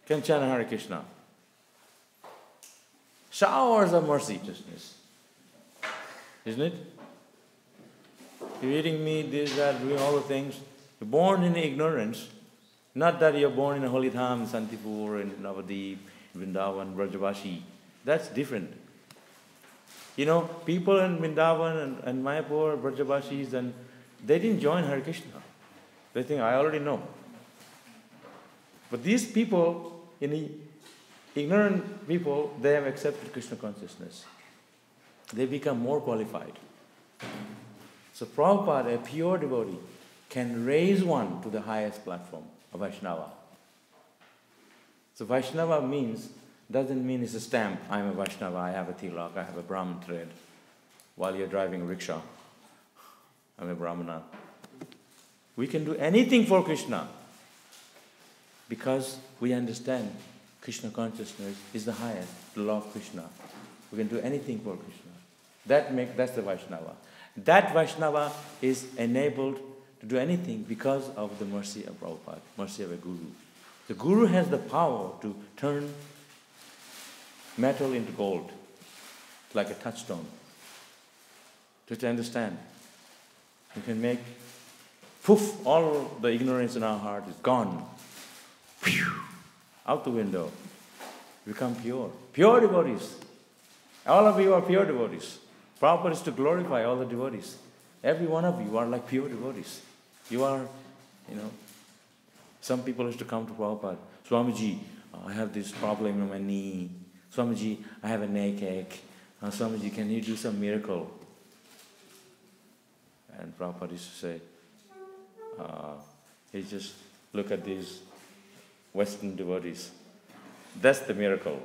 can chant Hare Krishna. Showers of mercy, justness. Isn't it? You're eating meat, this, that, doing all the things. You're born in ignorance. Not that you're born in a holy Dham, Santipur, in Navadip, Vrindavan, Brajavashi. That's different. You know, people in Vrindavan and Mayapur, Brajavashis, and they didn't join Hare Krishna. They think, I already know. But these people, ignorant people, they have accepted Krishna consciousness. They become more qualified. So Prabhupada, a pure devotee, can raise one to the highest platform, a Vaishnava. So Vaishnava doesn't mean it's a stamp. I'm a Vaishnava, I have a tilak, I have a Brahman thread. While you're driving a rickshaw, I'm a Brahmana. We can do anything for Krishna because we understand Krishna consciousness is the highest, the law of Krishna. We can do anything for Krishna. That's the Vaishnava. That Vaishnava is enabled to do anything because of the mercy of Prabhupada, mercy of a Guru. The Guru has the power to turn metal into gold, like a touchstone. Just understand. You can make, poof, all the ignorance in our heart is gone. Whew, out the window. Become pure. Pure devotees. All of you are pure devotees. Prabhupada is to glorify all the devotees. Every one of you are like pure devotees. You are, some people used to come to Prabhupada. Swamiji, I have this problem in my knee. Swamiji, I have a neck ache. Swamiji, can you do some miracle? And Prabhupada used to say, he just look at these Western devotees. That's the miracle.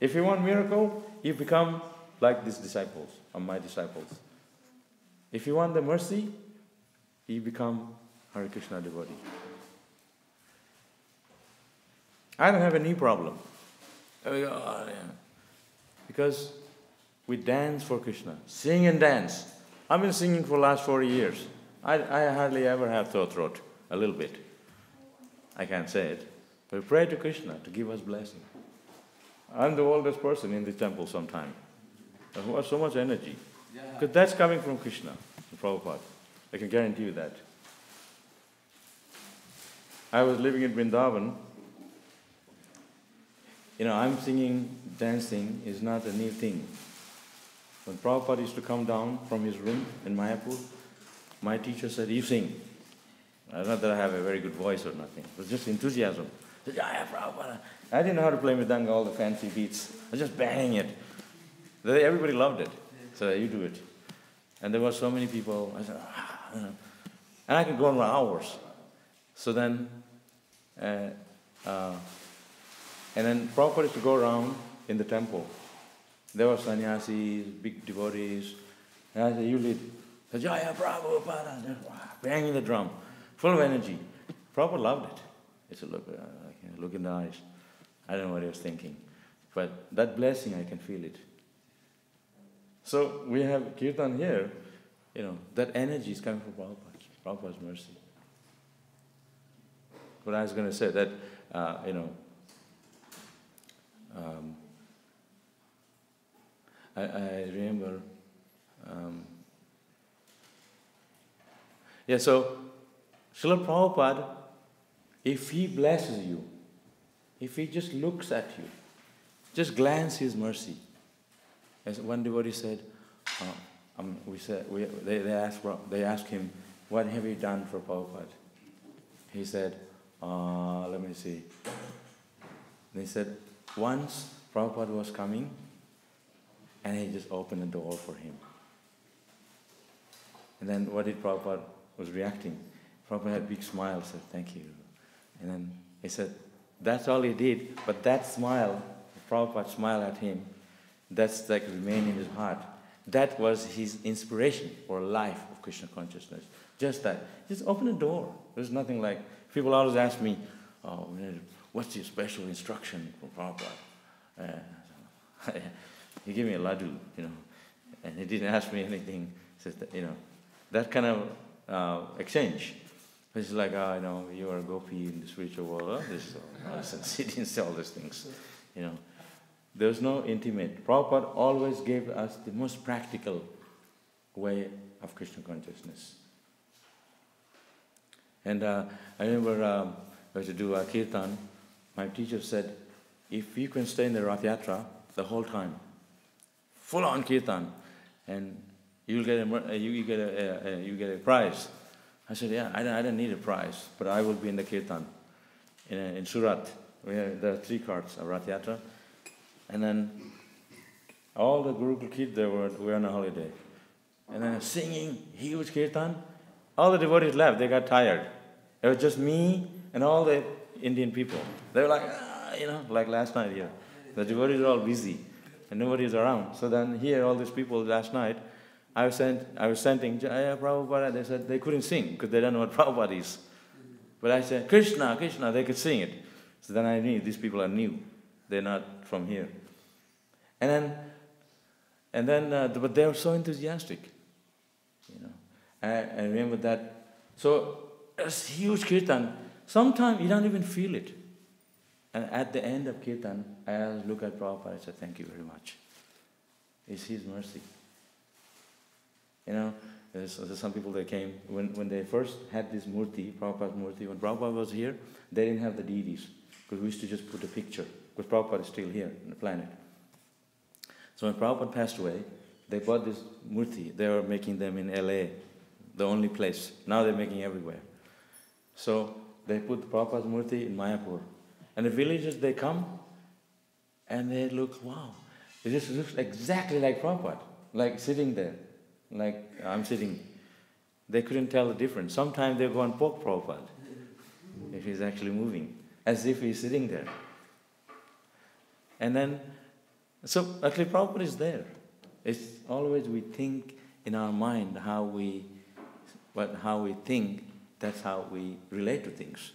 If you want miracle, you become like these disciples, or my disciples. If you want the mercy, you become Hare Krishna devotee. I don't have a knee problem. Because we dance for Krishna. Sing and dance. I've been singing for the last 40 years. I hardly ever have sore throat. A little bit. I can't say it. But we pray to Krishna to give us blessing. I'm the oldest person in the temple sometime. Who has so much energy. Because that's coming from Krishna, from Prabhupada. I can guarantee you that. I was living in Vrindavan. I'm singing, dancing is not a new thing. When Prabhupada used to come down from his room in Mayapur, my teacher said, you sing. Not that I have a very good voice or nothing. It was just enthusiasm. I said, Jaya Prabhupada. I didn't know how to play mridanga, all the fancy beats. I was just banging it. Everybody loved it. So you do it. And there were so many people. I said, and I could go on for hours. So then, and then Prabhupada used to go around in the temple. There were sannyasis, big devotees. And I said, you lead. I said, Jaya Prabhupada. Banging the drum, full of energy. Prabhupada loved it. He said, look in the eyes. I don't know what he was thinking. But that blessing, I can feel it. So we have kirtan here, that energy is coming from Prabhupada's mercy. But I was going to say that, I remember, so Srila Prabhupada, if he blesses you, if he just looks at you, just glance his mercy. As one devotee said, they asked him, what have you done for Prabhupada? He said, let me see. They said, once Prabhupada was coming, and he just opened the door for him. And then what did Prabhupada was reacting? Prabhupada had a big smile, said, thank you. And then he said, that's all he did, but that smile, Prabhupada smiled at him, that's like remained in his heart. That was his inspiration for a life of Krishna consciousness. Just that. Just open the door. There's nothing like, people always ask me, what's your special instruction for Prabhupada? He gave me a laddu, and he didn't ask me anything. He says that, that kind of exchange. It's like, I know, you are a gopi in the spiritual world, this nonsense, he didn't say all these things, There's no intimate. Prabhupada always gave us the most practical way of Krishna consciousness. And I remember I was to do a kirtan. My teacher said, if you can stay in the Rath Yatra the whole time, full on kirtan, and you get a prize. I said, yeah, I don't need a prize, but I will be in the kirtan in Surat. There are 3 carts of Rath Yatra, and then all the Gurukul kids were on a holiday, and then singing huge kirtan. All the devotees left; they got tired. It was just me and all the Indian people. They were like, like last night here. The devotees are all busy, and nobody is around. So then here, all these people last night, I was chanting Jaya Prabhupada. They said they couldn't sing because they don't know what Prabhupada is. But I said, Krishna, Krishna, they could sing it. So then I knew these people are new. They're not from here. And then, but they were so enthusiastic. I remember that. So it's huge kirtan. Sometimes you don't even feel it. And at the end of kirtan, I always look at Prabhupada and say, thank you very much. It's his mercy. There's some people that came, when they first had this murti, Prabhupada's murti, when Prabhupada was here, they didn't have the deities, because we used to just put a picture, because Prabhupada is still here on the planet. So when Prabhupada passed away, they bought this murti. They were making them in LA, the only place. Now they're making everywhere. So they put Prabhupada's murti in Mayapur. And the villagers, they come, and they look, wow, it just looks exactly like Prabhupada, like sitting there. Like I'm sitting. They couldn't tell the difference. Sometimes they go and poke Prabhupada if he's actually moving, as if he's sitting there. And then, so actually Prabhupada is there. It's always we think in our mind how we think, that's how we relate to things.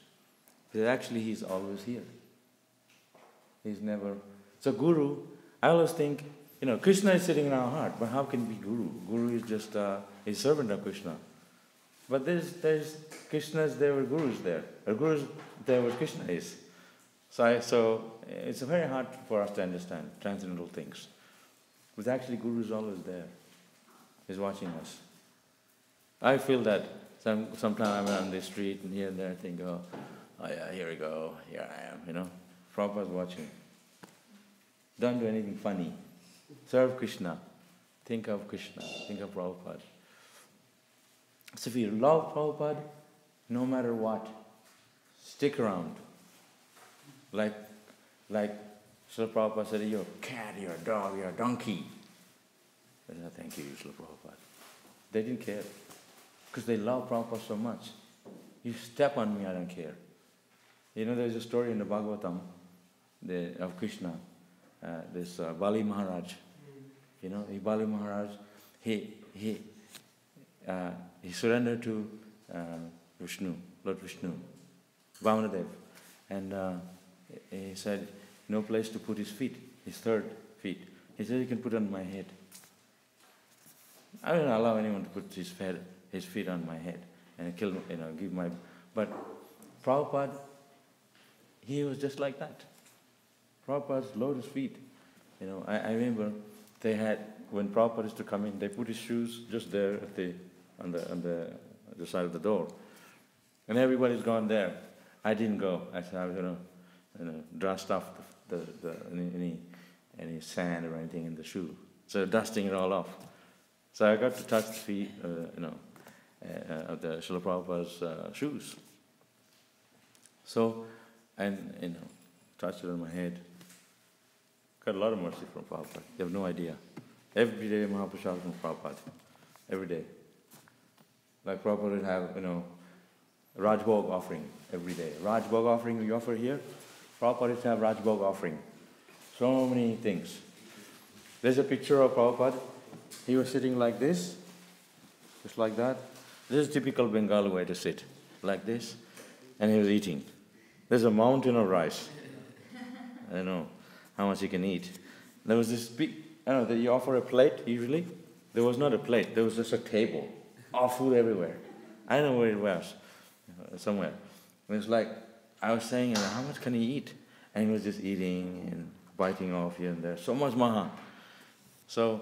But actually he's always here. He's never. So Guru, I always think, Krishna is sitting in our heart, but how can he be Guru? Guru is just a servant of Krishna. But there's Krishnas, there were Gurus there. Or Gurus, there were Krishna is. So it's very hard for us to understand transcendental things. But actually Guru is always there. He's watching us. I feel that sometimes I'm on the street and here and there I think, oh yeah, here we go, here I am, Prabhupada's watching. Don't do anything funny. Serve Krishna. Think of Krishna. Think of Prabhupada. So if you love Prabhupada, no matter what, stick around. Like Srila Prabhupada said, you're a cat, you're a dog, you're a donkey. They said, thank you, Srila Prabhupada. They didn't care. Because they love Prabhupada so much. You step on me, I don't care. There's a story in the Bhagavatam of Krishna. This Bali Maharaj, Bali Maharaj, he surrendered to Vishnu, Lord Vishnu, Vamanadev, and he said, no place to put his feet, his 3rd feet. He said, you can put it on my head. I don't allow anyone to put his feet on my head and give my. But Prabhupada, he was just like that. Prabhupada's lotus feet. I remember they had, when Prabhupada used to come in, they put his shoes just there on the side of the door. And everybody's gone there. I didn't go. I said I was going to dust off any sand or anything in the shoe. So dusting it all off. So I got to touch the feet, of the Srila Prabhupada's shoes. So, and touched it on my head. Got a lot of mercy from Prabhupada. You have no idea. Every day Mahaprasad from Prabhupada. Every day. Like Prabhupada would have, Rajbhog offering every day. Rajbhog offering we offer here. Prabhupada used to have Rajbhog offering. So many things. There's a picture of Prabhupada. He was sitting like this. Just like that. This is typical Bengali way to sit. Like this. And he was eating. There's a mountain of rice. I don't know how much you can eat. There was this big, you offer a plate usually. There was not a plate, there was just a table. All food everywhere. I don't know where it was. somewhere. It was like, I was saying, how much can he eat? And he was just eating and biting off here and there. So much maha. So,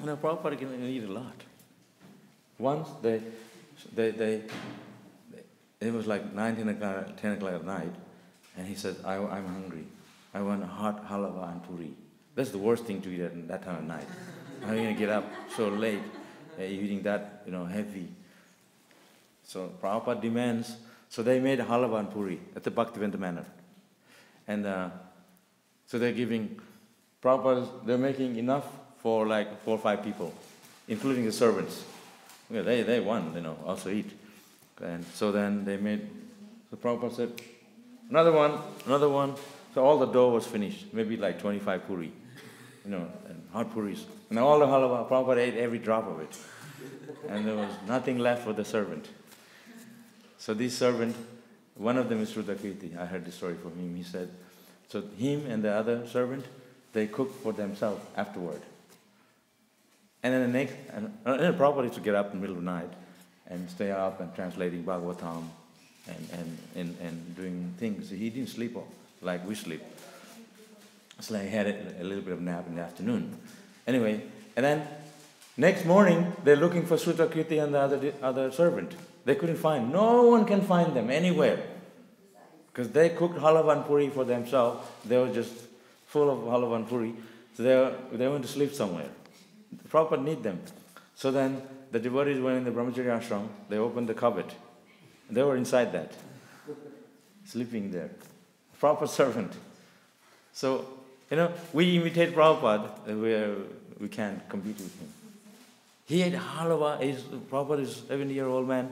Prabhupada can eat a lot. Once it was like 10 o'clock at night, and he said, I'm hungry. I want a hot halava and puri. That's the worst thing to eat at that time of night. How are you going to get up so late, eating that, heavy? So Prabhupada demands, so they made halava and puri at the Bhaktivedanta manner. And so they're giving, they're making enough for like 4 or 5 people, including the servants. Yeah, they want, also eat. And so then they made, so Prabhupada said, another one. So all the dough was finished, maybe like 25 puri, and hot puris. And all the halava, Prabhupada ate every drop of it. And there was nothing left for the servant. So this servant, one of them is Srutakirti. I heard the story from him. He said, so him and the other servant, they cooked for themselves afterward. And then the Prabhupada used to get up in the middle of the night and stay up and translating Bhagavatam and doing things. He didn't sleep like we sleep. So I had a little bit of nap in the afternoon. Anyway, and then next morning, they're looking for Srutakirti and the other servant. They couldn't find. No one can find them anywhere. Because they cooked halava and puri for themselves. They were just full of halava and puri. So they went to sleep somewhere. The Prabhupada need them. So then the devotees went in the Brahmachari Ashram. They opened the cupboard. They were inside that. Sleeping there. Proper servant. So, we imitate Prabhupada. We can't compete with him. He ate halava. Prabhupada is a 70-year-old man.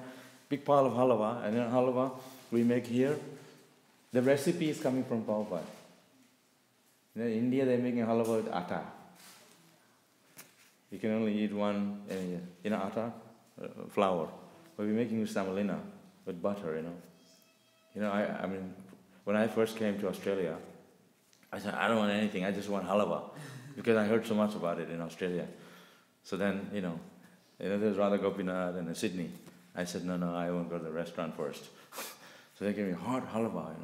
Big pile of halava. And then halava we make here. The recipe is coming from Prabhupada. In India, they're making halava with atta. You can only eat one, atta, flour. But we're making with semolina, with butter, I mean, when I first came to Australia, I said, I don't want anything, I just want halava. Because I heard so much about it in Australia. So then, there's Radha Gopinath and Sydney. I said, no, I won't go to the restaurant first. So they gave me hot halava,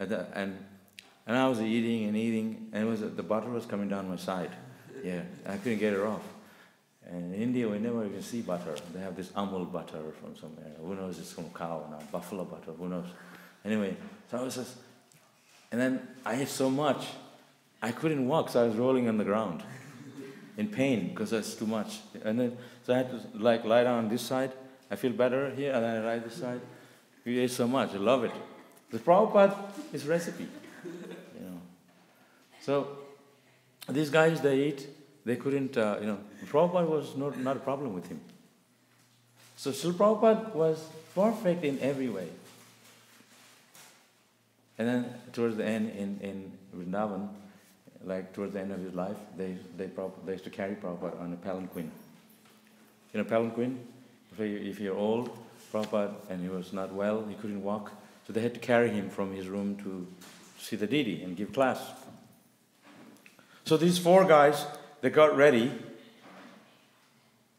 And I was eating, and the butter was coming down my side. Yeah, I couldn't get it off. And in India, we never even see butter. They have this Amul butter from somewhere. Who knows, it's from cow, not buffalo butter, who knows. Anyway, so I was just, and then I ate so much, I couldn't walk, so I was rolling on the ground in pain because that's too much. And then, so I had to lie down on this side. I feel better here, and then I lie this side. We ate so much, I love it. The Prabhupada is recipe, So these guys, they eat. They couldn't, Prabhupada was not a problem with him. So Srila Prabhupada was perfect in every way. And then towards the end in Vrindavan, towards the end of his life, they used to carry Prabhupada on a palanquin. Palanquin, if you're old, Prabhupada, and he was not well, he couldn't walk, so they had to carry him from his room to see the deity and give class. So these 4 guys, they got ready.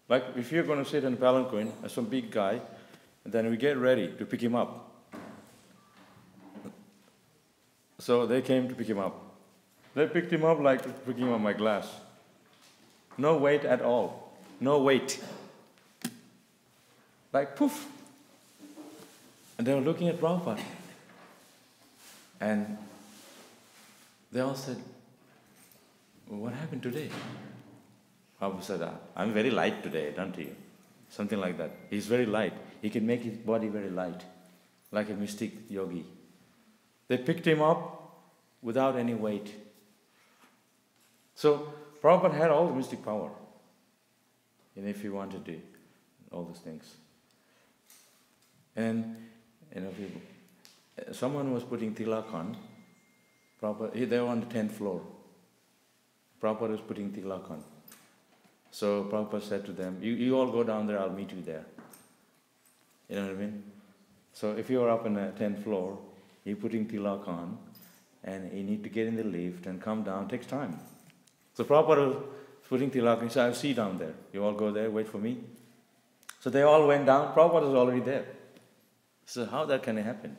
Like if you're going to sit in a palanquin, some big guy, and then we get ready to pick him up. So they came to pick him up. They picked him up like picking up my glass. No weight at all. No weight. Like poof. And they were looking at Prabhupada. And they all said, what happened today? Prabhupada said, I'm very light today, don't you? Something like that. He's very light. He can make his body very light, like a mystic yogi. They picked him up without any weight. So Prabhupada had all the mystic power. If he wanted to, all those things. And someone was putting tilak on. Prabhupada, they were on the 10th floor. Prabhupada was putting tilak on. So Prabhupada said to them, you all go down there, I'll meet you there. You know what I mean? So if you're up on the 10th floor, you're putting tilak on, and you need to get in the lift and come down, it takes time. So Prabhupada was putting tilak, and he said, I'll see you down there. You all go there, wait for me. So they all went down, Prabhupada was already there. So how that can happen?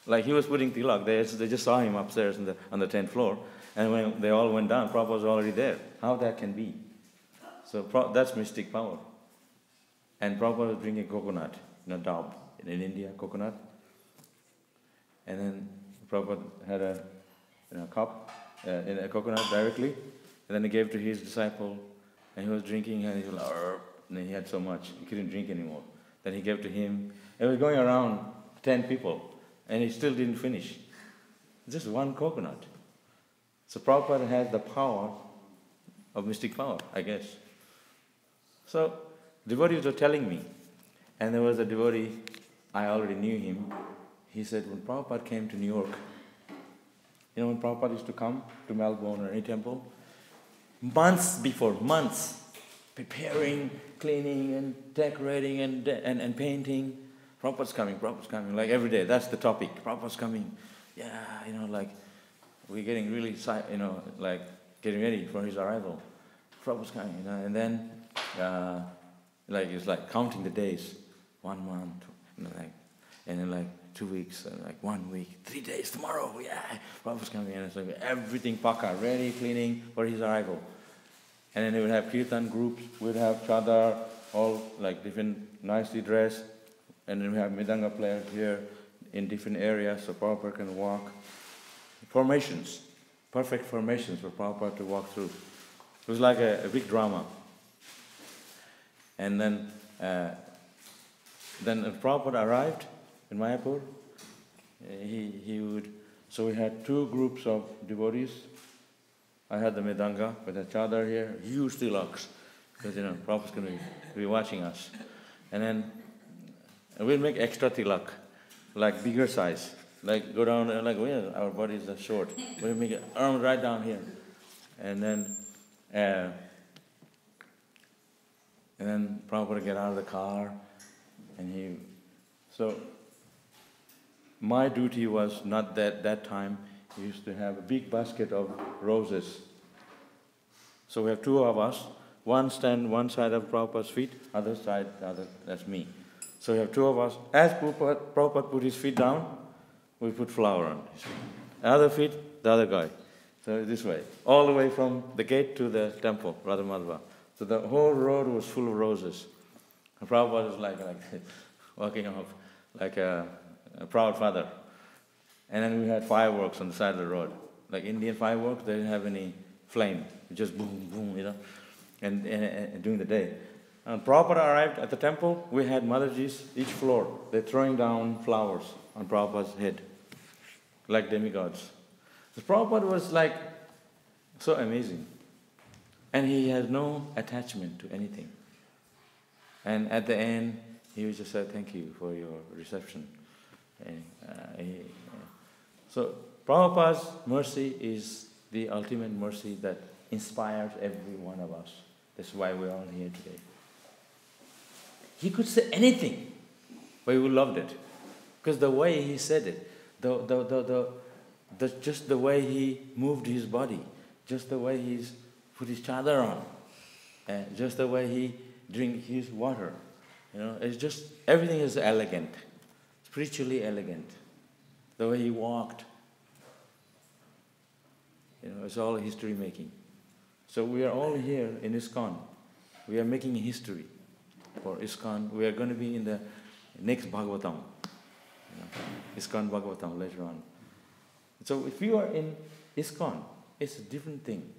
Like he was putting tilak, they just saw him upstairs on the 10th floor, and when they all went down, Prabhupada was already there. How that can be? So that's mystic power. And Prabhupada was drinking coconut, daub, in India, coconut. And then Prabhupada had a cup in a coconut directly, and then he gave to his disciple, and he was drinking, and he was like, and he had so much, he couldn't drink anymore. Then he gave to him. It was going around 10 people, and he still didn't finish. Just one coconut. So Prabhupada has the power of mystic power, I guess. So devotees were telling me, and there was a devotee, I already knew him. He said when Prabhupada came to New York, when Prabhupada used to come to Melbourne or any temple, months, preparing, cleaning and decorating and painting. Prabhupada's coming, like every day, that's the topic. Prabhupada's coming. Yeah, like we're getting really, like getting ready for his arrival. Prabhupada's coming, and then like it's like counting the days, 1 month, and then like 2 weeks, and like 1 week, 3 days, tomorrow, yeah, Prabhupada's coming, and it's like everything paka, ready, cleaning for his arrival. And then they would have kirtan groups, we'd have chadar, all like different, nicely dressed, and then we have midanga players here in different areas so Prabhupada can walk. Formations, perfect formations for Prabhupada to walk through. It was like a big drama. And then Prabhupada arrived in Mayapur. So we had 2 groups of devotees. I had the midanga with a chadar here, huge tilaks, because Prabhupada's going to be watching us. And then we'll make extra tilak, like bigger size, like go down, like our bodies are short. We'll make it arm right down here. And then Prabhupada get out of the car, and so my duty was not that time. We used to have a big basket of roses. So we have 2 of us. One stand one side of Prabhupada's feet, other side, that's me. So we have 2 of us. As Prabhupada put his feet down, we put flower on his feet. Another feet, the other guy. So this way, all the way from the gate to the temple, Radha Madhava. So the whole road was full of roses. And Prabhupada was like walking off like a proud father. And then we had fireworks on the side of the road. Like Indian fireworks, they didn't have any flame. Just boom, boom, and during the day. And Prabhupada arrived at the temple, we had Mataji's, each floor. They're throwing down flowers on Prabhupada's head, like demigods. So Prabhupada was like so amazing. And he has no attachment to anything. And at the end, he would just say, thank you for your reception. And, so Prabhupada's mercy is the ultimate mercy that inspires every one of us. That's why we're all here today. He could say anything, but we loved it. Because the way he said it, just the way he moved his body, just the way he's put his chadar on, and just the way he drink his water. It's just, everything is elegant, spiritually elegant. The way he walked, it's all history making. So we are all here in ISKCON. We are making history for ISKCON. We are going to be in the next Bhagavatam, ISKCON Bhagavatam later on. So if you are in ISKCON, it's a different thing.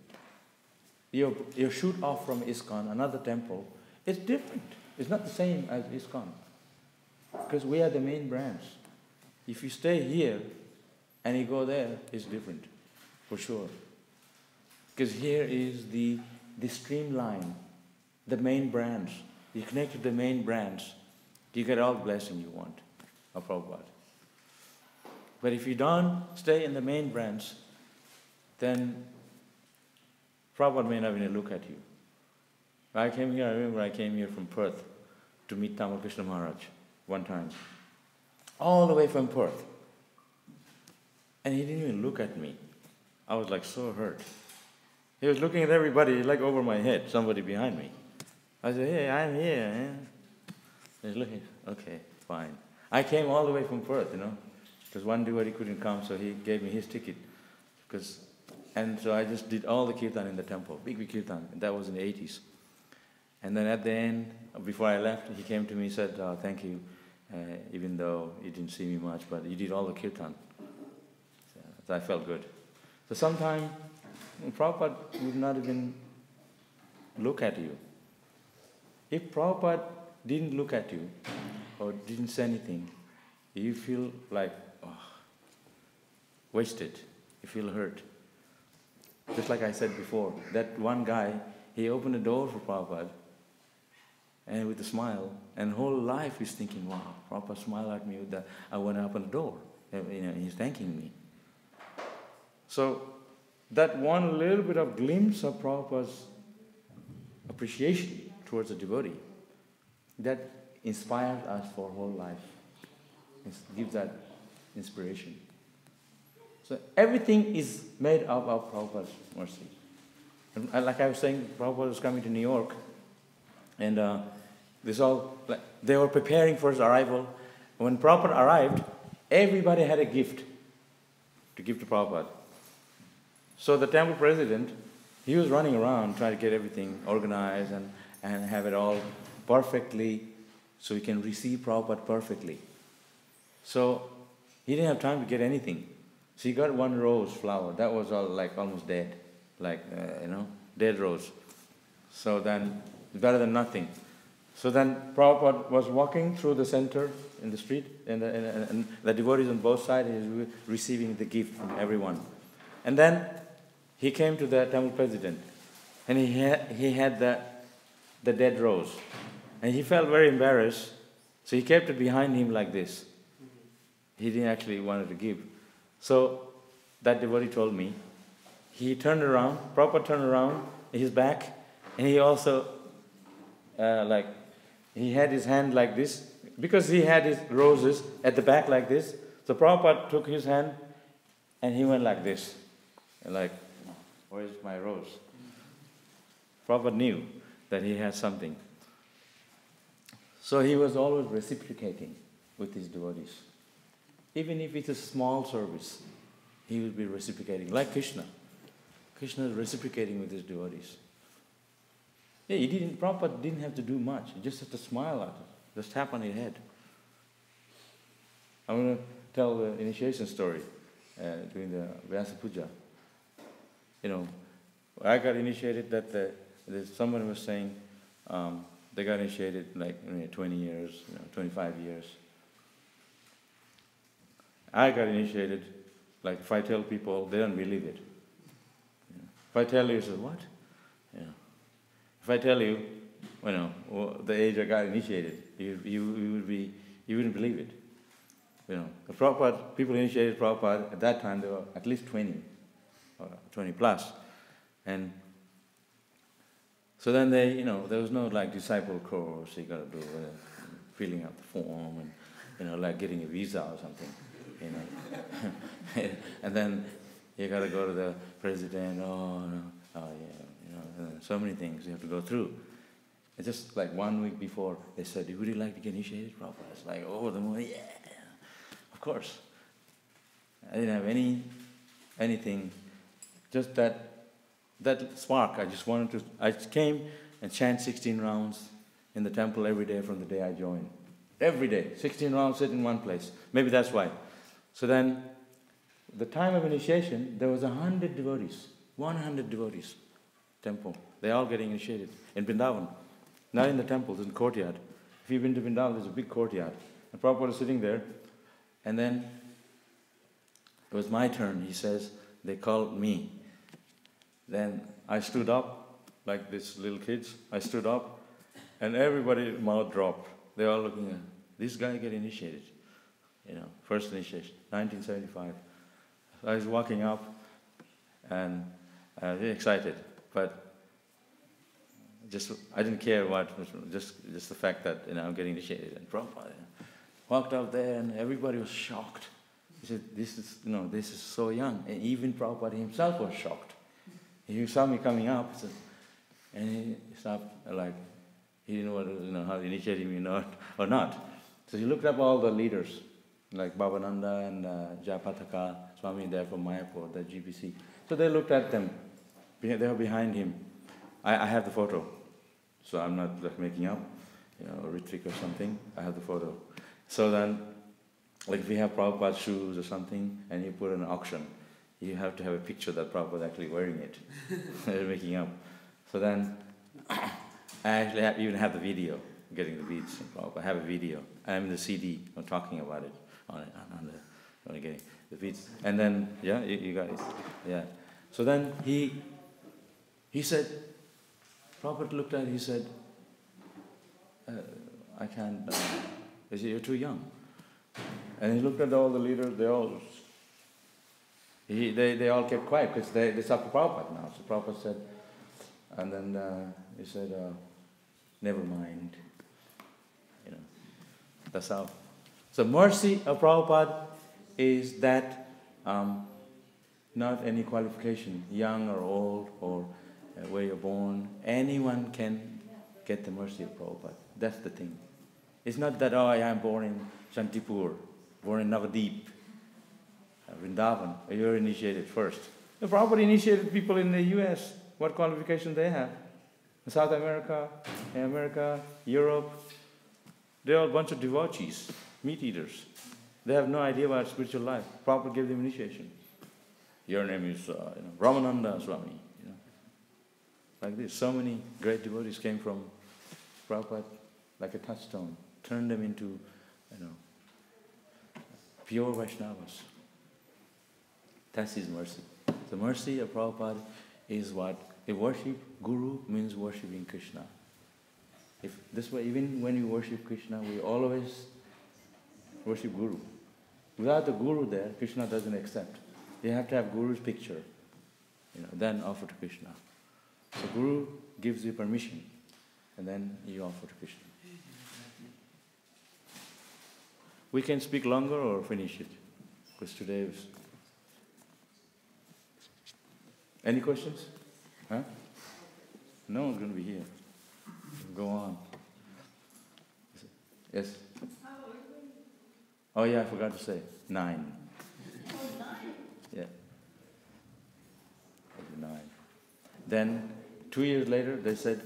You shoot off from ISKCON, another temple, it's different. It's not the same as ISKCON. Because we are the main branch. If you stay here and you go there, it's different, for sure. Because here is the streamline, the main branch. You connect to the main branch, you get all the blessing you want of Prabhupada. But if you don't stay in the main branch, then Prabhupada may not even look at you. I remember I came here from Perth to meet Tamal Krishna Maharaj one time. All the way from Perth. And he didn't even look at me. I was like so hurt. He was looking at everybody like over my head, somebody behind me. I said, hey, I'm here. He's looking, okay, fine. I came all the way from Perth, because one devotee couldn't come, so he gave me his ticket. And so I just did all the kirtan in the temple, big kirtan. That was in the 80s. And then at the end, before I left, he came to me and said, thank you, even though you didn't see me much, but you did all the kirtan. So I felt good. So sometimes Prabhupada would not even look at you. If Prabhupada didn't look at you or didn't say anything, you feel like wasted. You feel hurt. Just like I said before, that one guy, he opened the door for Prabhupada, and with a smile, and whole life he's thinking, wow, Prabhupada smiled at me with that. I went up on the door. He's thanking me. So that one little bit of glimpse of Prabhupada's appreciation towards a devotee, that inspires us for whole life. It gives that inspiration. So everything is made up of Prabhupada's mercy. And like I was saying, Prabhupada was coming to New York, and they were preparing for his arrival. When Prabhupada arrived, everybody had a gift to give to Prabhupada. So the temple president, he was running around trying to get everything organized and have it all perfectly so he can receive Prabhupada perfectly. So he didn't have time to get anything. So he got one rose flower. That was all almost dead, dead rose. So then, better than nothing. So then Prabhupada was walking through the center in the street, and the devotees on both sides, he was receiving the gift from everyone. And then he came to the temple president, and he had the dead rose. And he felt very embarrassed, so he kept it behind him like this. He didn't actually want to give. So that devotee told me, he turned around, Prabhupada turned around, his back, and he also, he had his hand like this, because he had his roses at the back like this. So Prabhupada took his hand, and he went like this, where's my rose? Prabhupada knew that he had something. So he was always reciprocating with his devotees. Even if it's a small service, he will be reciprocating, like Krishna. Krishna is reciprocating with his devotees. Yeah, Prabhupada didn't have to do much. He just had to smile at it, just tap on his head. I'm going to tell the initiation story during the Vyasa Puja. I got initiated that someone was saying they got initiated 20 years, 25 years. I got initiated, if I tell people, they don't believe it. If I tell you, say, what? If I tell you, the age I got initiated, you wouldn't believe it. The Prabhupada, people initiated Prabhupada, at that time there were at least 20, or 20 plus. And so then there was no disciple course you got to do, filling out the form and, getting a visa or something. And then you got to go to the president, so many things you have to go through. It's just 1 week before, they said, would you like to get initiated, Prabhupada? It's the morning, yeah, of course. I didn't have anything, just that spark. I came and chant 16 rounds in the temple every day from the day I joined. Every day, 16 rounds, sit in one place. Maybe that's why. So then, the time of initiation, there was 100 devotees, 100 devotees, temple. They're all getting initiated in Vrindavan. Not in the temple, in the courtyard. If you've been to Vrindavan, there's a big courtyard. And Prabhupada was sitting there, and then it was my turn. He says, they called me. Then I stood up, like these little kids. I stood up, and everybody's mouth dropped. They're all looking at this guy get initiated. First initiation, 1975. So I was walking up, and I was very excited, but I didn't care what, just the fact that I'm getting initiated. And Prabhupada walked up there, and everybody was shocked. He said, "This is so young." And even Prabhupada himself was shocked. He saw me coming up, and he stopped, he didn't know how to initiate me or not. So he looked up all the leaders, like Bhavananda and Jayapataka, Swami there from Mayapur, the GBC. So they looked at them. They were behind him. I have the photo, so I'm not like making up, Ritvik or something. I have the photo. So then, like if we have Prabhupada's shoes or something, and you put an auction, you have to have a picture that Prabhupada actually wearing it. They're making up. So then, I actually even have the video, getting the beads from Prabhupada. I have a video. I'm in the CD, I'm talking about it, on getting the beads. And then, yeah, you got it. Yeah. So then he said, Prabhupada looked at it, he said, I can't, he said, you're too young. And he looked at all the leaders, they all kept quiet because they saw Prabhupada now. So Prabhupada said, and then he said, never mind. That's how. So mercy of Prabhupada is that not any qualification, young or old or where you're born, anyone can get the mercy of Prabhupada. That's the thing. It's not that, I am born in Shantipur, born in Navadip, Vrindavan, you're initiated first. The Prabhupada initiated people in the US. What qualification they have? In South America, Europe, they're all a bunch of devotees, meat eaters. They have no idea about spiritual life. Prabhupada gave them initiation. Your name is Ramananda Swami. Like this. So many great devotees came from Prabhupada like a touchstone. Turned them into, pure Vaishnavas. That's his mercy. The mercy of Prabhupada is what? A worship Guru means worshipping Krishna. If this way, even when we worship Krishna, we always worship Guru. Without the Guru there, Krishna doesn't accept. You have to have Guru's picture, then offer to Krishna. So Guru gives you permission, and then you offer to Krishna. We can speak longer or finish it, because today is... Any questions? Huh? No one's going to be here. Go on. Yes? Oh yeah, I forgot to say. 9. Yeah. 9. Then 2 years later, they said,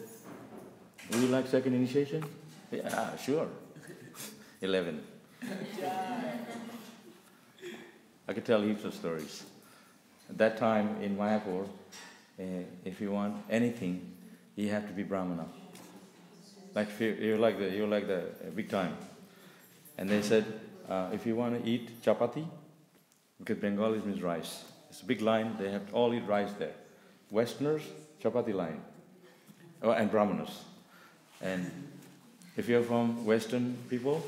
would you like second initiation? Yeah, sure. 11. I could tell heaps of stories. At that time in Mayapur, if you want anything, you have to be Brahmana. Like you're like the big time. And they said, if you want to eat chapati, because Bengalis means rice. It's a big line, they have to all eat rice there. Westerners, chapati line. And Brahmanas. And if you're from Western people,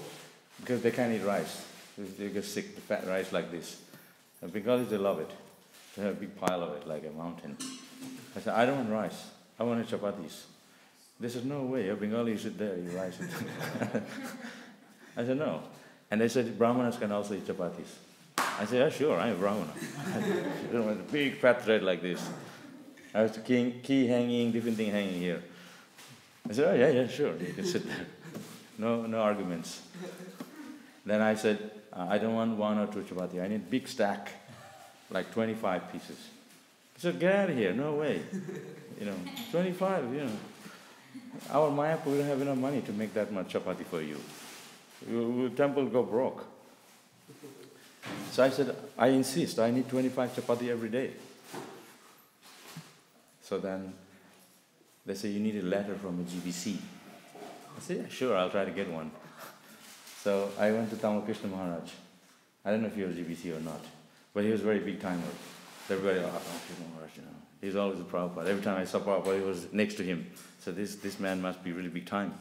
because they can't eat rice, they get sick, the fat rice like this. And Bengalis, they love it. They have a big pile of it, like a mountain. I said, I don't want rice, I want chapatis. They said, no way, you're Bengali, you sit there, you rice it. I said, no. And they said, Brahmanas can also eat chapatis. I said, yeah, sure, I'm a Brahmana. You don't want a big fat thread like this. I was the key hanging, different thing hanging here. I said, oh yeah, sure, you can sit there. No arguments. Then I said, I don't want 1 or 2 chapati, I need a big stack, like 25 pieces. He said, get out of here, no way. 25, Our Mayapur, we don't have enough money to make that much chapati for you. Temple will go broke. So I said, I insist, I need 25 chapati every day. So then they say, you need a letter from a GBC. I said, yeah, sure, I'll try to get one. So I went to Tamal Krishna Maharaj. I don't know if he was GBC or not, but he was a very big timer. Everybody, Krishna Maharaj, he's always a Prabhupada. Every time I saw Prabhupada, he was next to him. So this man must be really big time.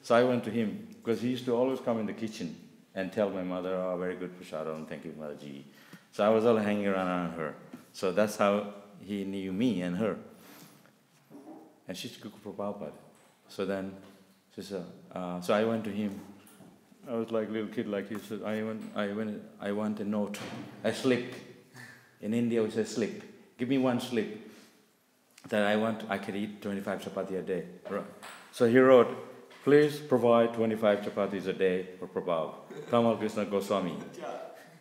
So I went to him, because he used to always come in the kitchen and tell my mother, oh, very good prasadam, thank you, Motherji. So I was all hanging around her. So that's how he knew me and her. And she's cook for Prabhupada. So then, she said, so I went to him. I was like a little kid like he said, I want a note, a slip. In India we say slip. Give me one slip that I could eat 25 chapati a day. So he wrote, please provide 25 chapatis a day for Prabhu. Tamal Krishna Goswami,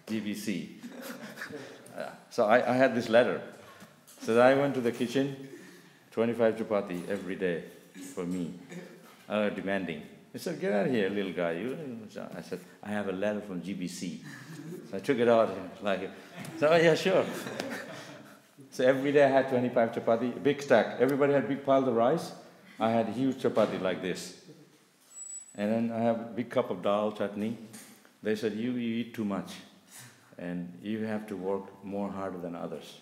GBC. So I had this letter. So I went to the kitchen, 25 chapati every day for me. Demanding. He said, get out of here, little guy. I said, I have a letter from GBC. So I took it out and so, oh yeah, sure. So every day I had 25 chapati, a big stack. Everybody had a big pile of rice. I had a huge chapati like this. And then I have a big cup of dal chutney. They said, you eat too much. And you have to work more harder than others.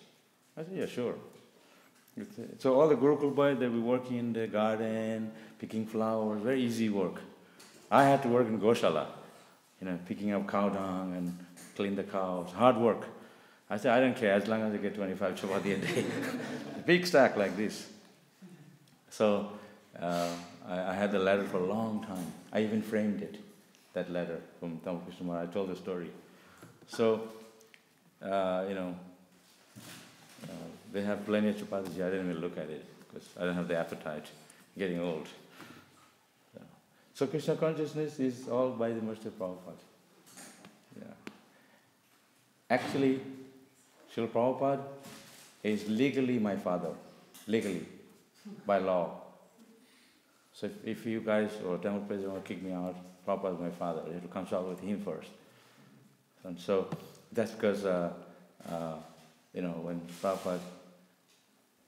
I said, yeah, sure. So all the Gurukul boys, they were working in the garden, picking flowers, very easy work. I had to work in Goshala, picking up cow dung and clean the cows, hard work. I said, I don't care, as long as I get 25 chapati a day. Big stack like this. So I had the letter for a long time. I even framed it, that letter from Tamal Krishna Maharaj. I told the story. So, they have plenty of chapatis here. I didn't even look at it because I don't have the appetite. I'm getting old. So Krishna consciousness is all by the mercy of Prabhupada. Yeah. Actually, Srila Prabhupada is legally my father. Legally. By law. So if you guys or Temple President want to kick me out, Prabhupada is my father. You have to consult with him first. And so that's because, when Prabhupada,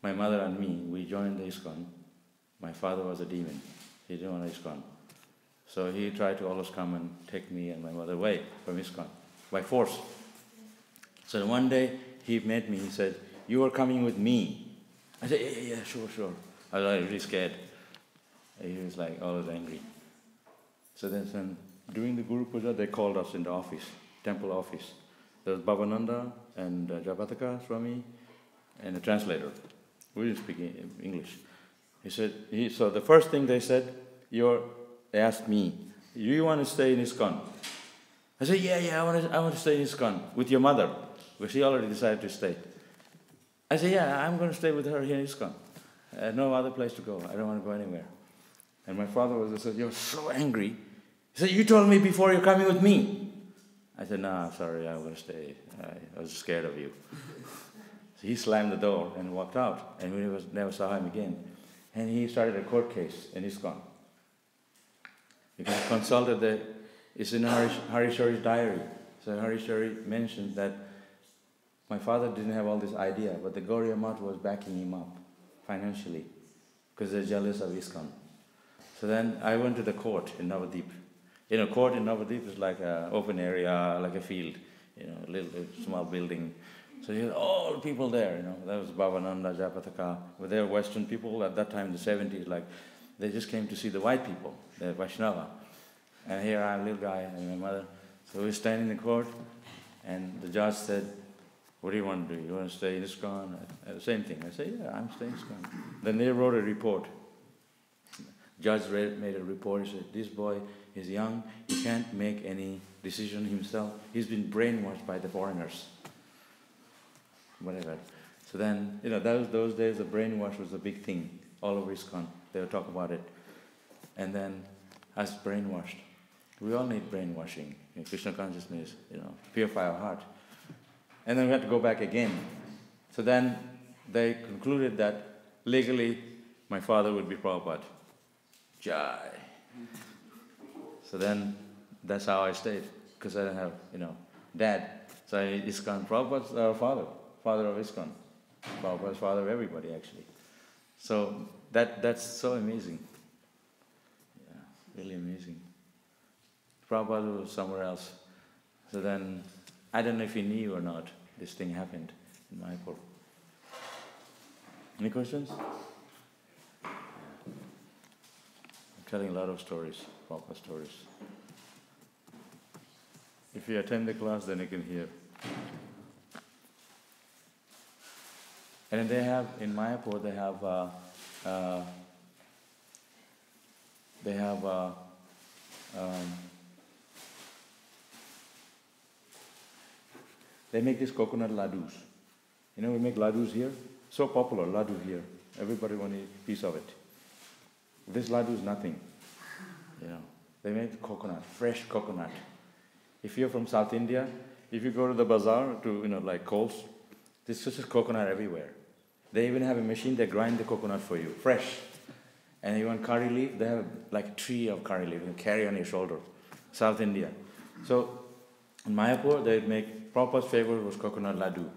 my mother and me, we joined the ISKCON. My father was a demon. He didn't want ISKCON. So he tried to always come and take me and my mother away from ISKCON by force. So one day he met me, he said, you are coming with me. I said, yeah, sure. I was really scared. He was always angry. So then during the Guru Puja, they called us in the office, temple office. There was Bhavananda and Jabataka, Swami, and a translator. We didn't speak English. So the first thing they said, they asked me, do you want to stay in ISKCON? I said, yeah, I want to stay in ISKCON with your mother, because she already decided to stay. I said, yeah, I'm going to stay with her here in ISKCON. I had no other place to go. I don't want to go anywhere. And my father said, you're so angry. He said, you told me before you're coming with me. I said, no, sorry, I'm going to stay. I was scared of you. So he slammed the door and walked out, and we never saw him again. And he started a court case in ISKCON. You can consult it's in Hare Shari's diary. So Hare Shari mentioned that my father didn't have all this idea, but the Gauriya Math was backing him up financially because they're jealous of ISKCON. So then I went to the court in Navadip. Court in Navadip is like an open area, like a field, a little small building. So you had all the people there, That was Bhavananda, Japataka. They were Western people at that time in the 70s, they just came to see the white people, the Vaishnava. And here I am, little guy, and my mother. So we stand in the court, and the judge said, what do you want to do? You want to stay in ISKCON? Same thing. I said, yeah, I'm staying in ISKCON. Then they wrote a report. Judge made a report. He said, this boy is young. He can't make any decision himself. He's been brainwashed by the foreigners. Whatever. So then, those days the brainwash was a big thing all over ISKCON. They would talk about it. And then I was brainwashed. We all need brainwashing. Krishna consciousness, purify our heart. And then we had to go back again. So then they concluded that legally my father would be Prabhupada. Jai. So then that's how I stayed, because I didn't have, dad. So ISKCON, Prabhupada's our father of ISKCON. Prabhupada's father of everybody, actually. So that's so amazing. Yeah, really amazing. Prabhupada was somewhere else. So then, I don't know if he knew or not, this thing happened in Mayapur. Any questions? I'm telling a lot of stories, Prabhupada stories. If you attend the class, then you can hear. And they have, in Mayapur, they make these coconut ladus. We make ladus here. So popular, ladu here. Everybody wants a piece of it. This ladu is nothing. They make coconut, fresh coconut. If you're from South India, if you go to the bazaar to, like Coles, there's just coconut everywhere. They even have a machine that grinds the coconut for you, fresh. And you want curry leaf, they have like a tree of curry leaf you can carry on your shoulder. South India. So in Mayapur, they make Prabhupada's favorite was coconut laddu.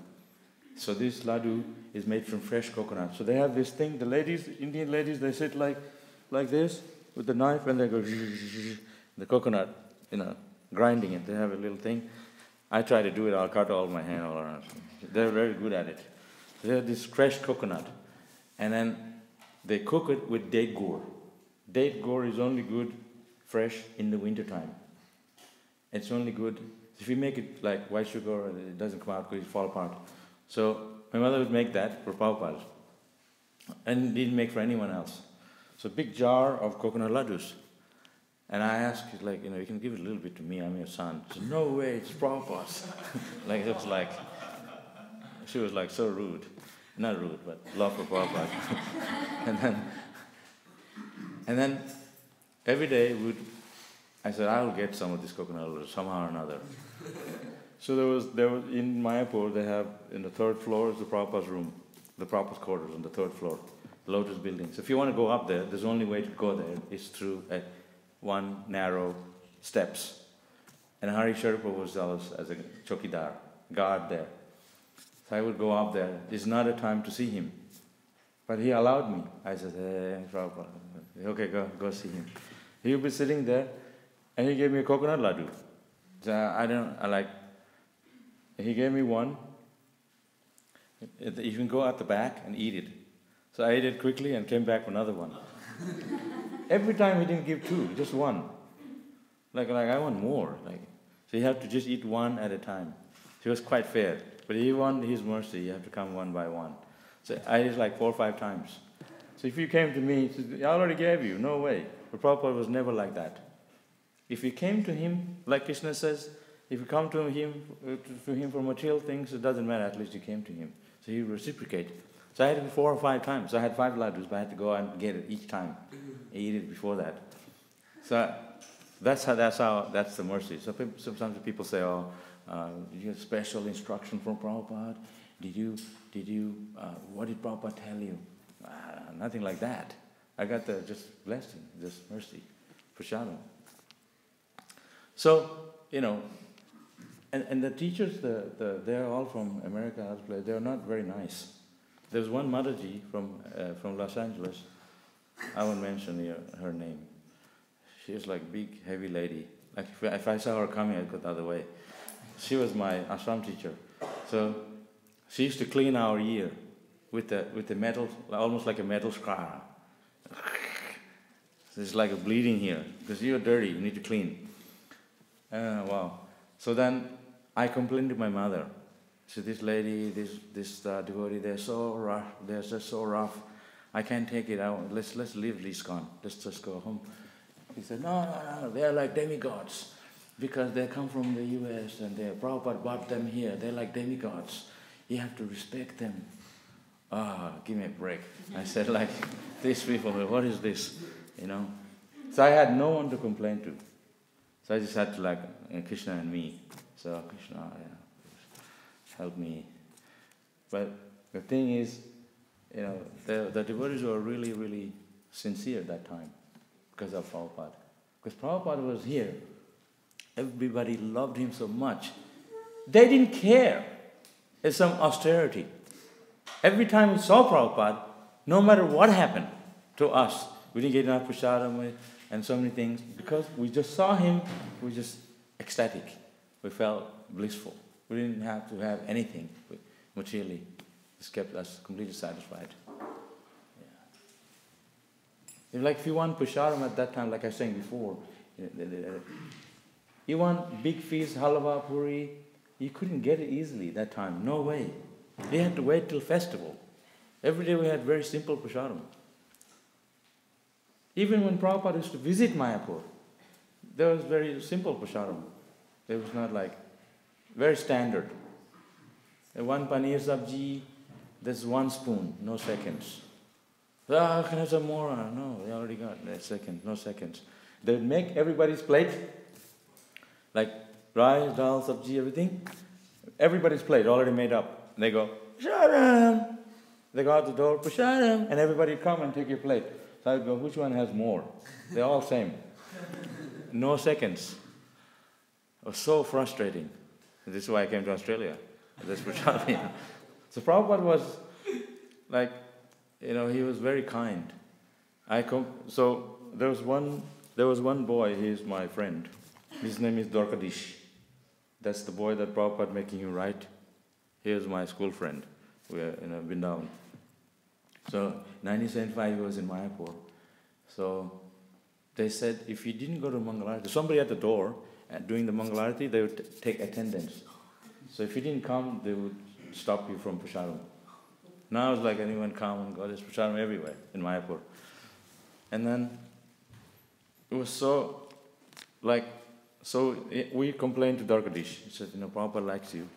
So this laddu is made from fresh coconut. So they have this thing, the ladies, Indian ladies, they sit like this with the knife and they go the coconut, grinding it. They have a little thing. I try to do it, I'll cut all my hand all around. They're very good at it. They have this fresh coconut. And then they cook it with date gur. Date gur is only good fresh in the winter time. It's only good, if you make it like white sugar, it doesn't come out because it fall apart. So my mother would make that for Prabhupada. And didn't make for anyone else. So big jar of coconut laddus. And I asked, you can give it a little bit to me, I'm your son. She said, no way, it's Prabhupada's. She was so rude. Not rude, but love for Prabhupada. and then every day I said, I'll get some of this coconut laddus somehow or another. So there was in Mayapur, they have, in the third floor is the Prabhupada's room, the Prabhupada's quarters on the third floor, Lotus building. So if you want to go up there, there's only way to go there is through one narrow steps. And Hari Sherpa was as a chokidar, guard there. So I would go up there. It's not a time to see him. But he allowed me. I said, hey, Prabhupada. Okay, go see him. He would be sitting there, and he gave me a coconut laddu. So he gave me one. You can go at the back and eat it. So I ate it quickly and came back with another one. Every time he didn't give two, just one. Like I want more. So you have to just eat one at a time. He was quite fair. But he wanted his mercy, you have to come one by one. So I ate 4 or 5 times. So if you came to me, he said, I already gave you, no way. But Prabhupada was never like that. If you came to him, like Krishna says, if you come to him for material things, it doesn't matter, at least you came to him. So he would reciprocate. So I had it 4 or 5 times. So I had 5 laddus, but I had to go and get it each time. I eat it before that. So that's the mercy. So sometimes people say, did you have special instruction from Prabhupada? What did Prabhupada tell you? Nothing like that. I got the just blessing, just mercy, prashadam. So, and the teachers, they're all from America, other places. They're not very nice. There's one Mataji from Los Angeles. I won't mention her name. She was big, heavy lady. If I saw her coming, I'd go the other way. She was my ashram teacher. So she used to clean our ear with the metal, almost like a metal scar. So it's like a bleeding here because you're dirty. You need to clean. Wow. So then I complained to my mother. So this lady, this devotee, they're so rough. They're just so rough. I can't take it out. Let's leave ISKCON. Let's just go home. He said, no. They're like demigods. Because they come from the US and Prabhupada brought them here. They're like demigods. You have to respect them. Give me a break. I said, these people, what is this? So I had no one to complain to. So I just had to Krishna and me. So Krishna, help me. But the thing is, the devotees were really, really sincere at that time because of Prabhupada. Because Prabhupada was here. Everybody loved him so much. They didn't care. It's some austerity. Every time we saw Prabhupada, no matter what happened to us, we didn't get enough prasadam and so many things. Because we just saw him, we were just ecstatic. We felt blissful. We didn't have to have anything materially. It kept us completely satisfied. Yeah. If you want prasadam at that time, like I was saying before, you want big feast, halava, puri, you couldn't get it easily that time. No way. You had to wait till festival. Every day we had very simple prasadam. Even when Prabhupada used to visit Mayapur, there was very simple prasadam. It was not very standard. One paneer sabji, there's 1 spoon, no seconds. Can I have some more? No, we already got a second, no seconds. They would make everybody's plate, like rice, dal, sabji, everything. Everybody's plate already made up. They go, Sharam! They go out the door, Sharam! And everybody come and take your plate. So I would go, which one has more? They're all same. No seconds. It was so frustrating. This is why I came to Australia. That's Prabhupada. So Prabhupada was like, he was very kind. So there was one boy, he is my friend. His name is Dorkadish. That's the boy that Prabhupada making him write. He was my school friend. We are in Vrindavan. So 1975 he was in Mayapur. So they said if he didn't go to Mangalarati, somebody at the door doing the Mangalarati, they would take attendance. So if you didn't come, they would stop you from Prasadam. Now it's like anyone come and go, there's Prasadam everywhere in Mayapur. And then it was we complained to Darkadish. He said, Prabhupada likes you.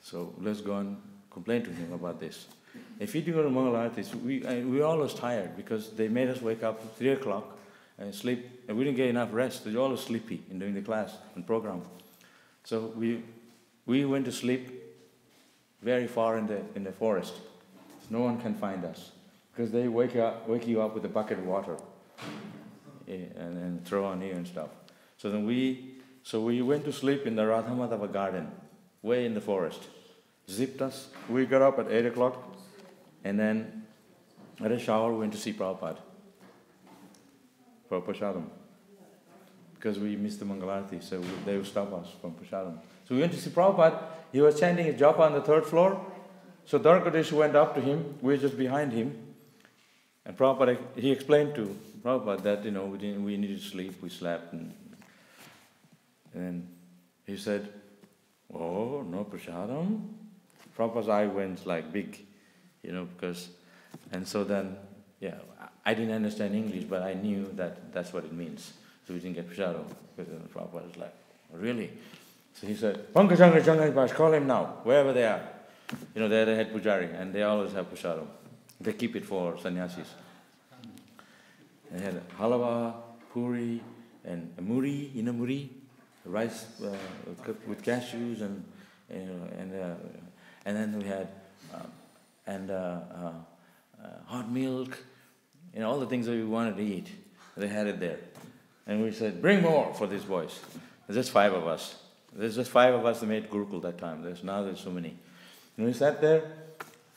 So let's go and complain to him about this. If he didn't go to Mangalarati, we all was tired because they made us wake up at 3 o'clock and sleep. And we didn't get enough rest. We were always sleepy in doing the class and program. So we went to sleep very far in the forest. No one can find us because they wake you up with a bucket of water and throw on you and stuff. So then we went to sleep in the Radhamadava garden, way in the forest. Zipped us. We got up at 8 o'clock, and then had a shower. We went to see Prabhupada for Prasadam because we missed the Mangalarati, so they would stop us from Prasadam. So we went to see Prabhupada. He was chanting his japa on the 3rd floor. So Dwarkadish went up to him. We were just behind him. And Prabhupada, he explained to Prabhupada that, we needed to sleep. We slept. And then he said, oh, no prasadam? Prabhupada's eye went like big, because... And so then, I didn't understand English, but I knew that that's what it means. So we didn't get prasadam. Because Prabhupada was like, really? So he said, Pankajanga Jangai, call him now, wherever they are. They're the head pujari, and they always have prasadam. They keep it for sannyasis. They had halava, puri, and muri, muri, rice cooked with cashews, and then we had hot milk, all the things that we wanted to eat. They had it there, and we said, bring more for these boys. There's just 5 of us. There's just 5 of us that made Gurukul that time. Now there's so many. And we sat there,